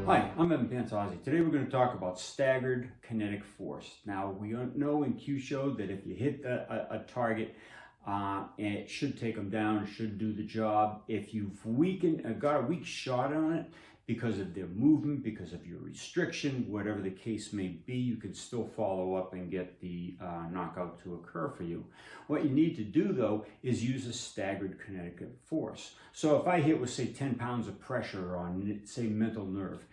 Hi, I'm Pantazi. Today we're going to talk about staggered kinetic force. Now we know in Kyusho that if you hit a target, it should take them down, it should do the job. If you've got a weak shot on it because of their movement, because of your restriction, whatever the case may be, you can still follow up and get the knockout to occur for you. What you need to do though is use a staggered kinetic force. So if I hit with say 10 pounds of pressure on say mental nerve,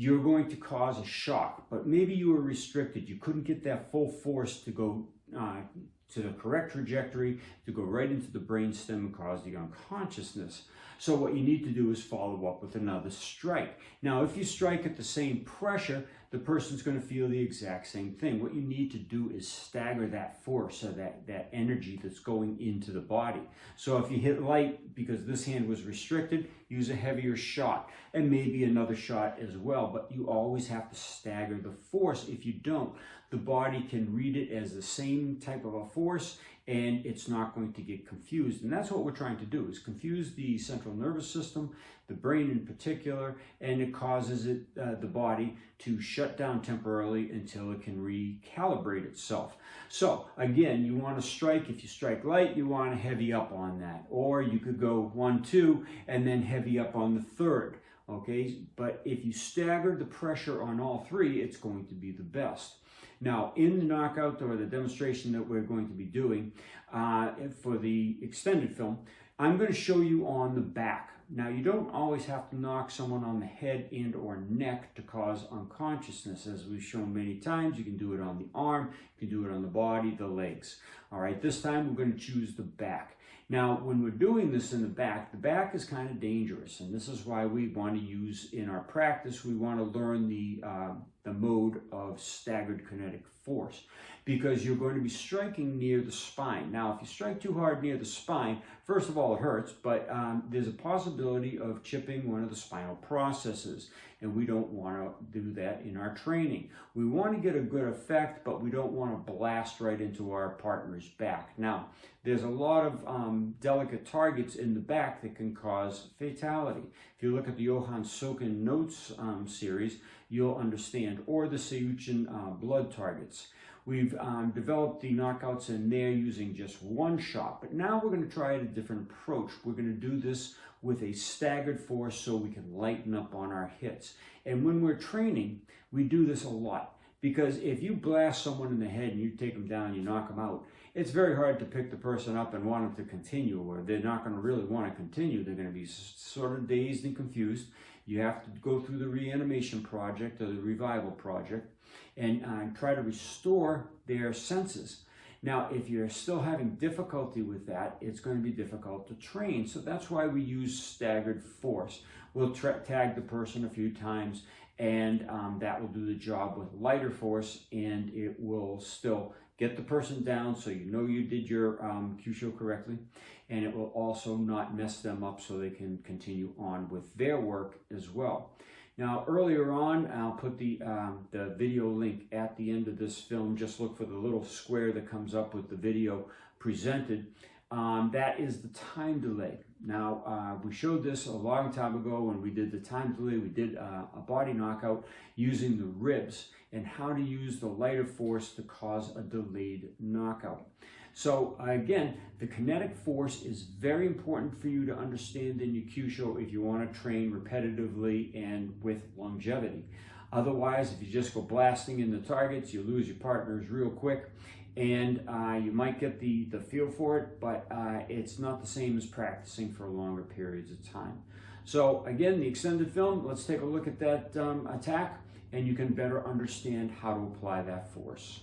you're going to cause a shock, but maybe you were restricted. You couldn't get that full force to go to the correct trajectory, to go right into the brainstem and cause the unconsciousness. So what you need to do is follow up with another strike. Now, if you strike at the same pressure, the person's going to feel the exact same thing. What you need to do is stagger that force, or that energy that's going into the body. So if you hit light, because this hand was restricted, use a heavier shot, and maybe another shot as well. But you always have to stagger the force. If you don't, the body can read it as the same type of a force, and it's not going to get confused. And that's what we're trying to do, is confuse the central nervous system, the brain in particular, and it causes the body to shut down temporarily until it can recalibrate itself. So again, you want to strike. If you strike light, you want to heavy up on that. Or you could go 1, 2, and then heavy up on the third. Okay, but if you stagger the pressure on all three, it's going to be the best. Now, in the knockout, or the demonstration that we're going to be doing for the extended film, I'm going to show you on the back. Now, you don't always have to knock someone on the head and or neck to cause unconsciousness. As we've shown many times, you can do it on the arm, you can do it on the body, the legs. All right, this time we're going to choose the back. Now, when we're doing this in the back is kind of dangerous, and this is why we want to use, in our practice, we want to learn the mode of staggered kinetic force, because you're going to be striking near the spine. Now, if you strike too hard near the spine, first of all, it hurts, but there's a possibility of chipping one of the spinal processes, and we don't want to do that in our training. We want to get a good effect, but we don't want to blast right into our partner's back. Now, there's a lot of delicate targets in the back that can cause fatality. If you look at the Johann Soken Notes series, you'll understand, or the Seiyuchin blood targets. We've developed the knockouts in there using just one shot, but now we're going to try a different approach. We're going to do this with a staggered force so we can lighten up on our hits. And when we're training, we do this a lot, because if you blast someone in the head and you take them down, you knock them out, it's very hard to pick the person up and want them to continue, or they're not going to really want to continue. They're going to be sort of dazed and confused. You have to go through the reanimation project, or the revival project, and try to restore their senses. Now, if you're still having difficulty with that, it's going to be difficult to train. So that's why we use staggered force. We'll tag the person a few times, and that will do the job with lighter force, and it will still get the person down so you know you did your Kyusho correctly, and it will also not mess them up so they can continue on with their work as well. Now, earlier on, I'll put the video link at the end of this film. Just look for the little square that comes up with the video presented. That is the time delay. Now, we showed this a long time ago when we did the time delay. We did a body knockout using the ribs, and how to use the lighter force to cause a delayed knockout. So again, the kinetic force is very important for you to understand in your Kyusho if you want to train repetitively and with longevity. Otherwise, if you just go blasting in the targets, you lose your partners real quick, and you might get the feel for it, but it's not the same as practicing for longer periods of time. So again, the extended film, let's take a look at that attack, and you can better understand how to apply that force.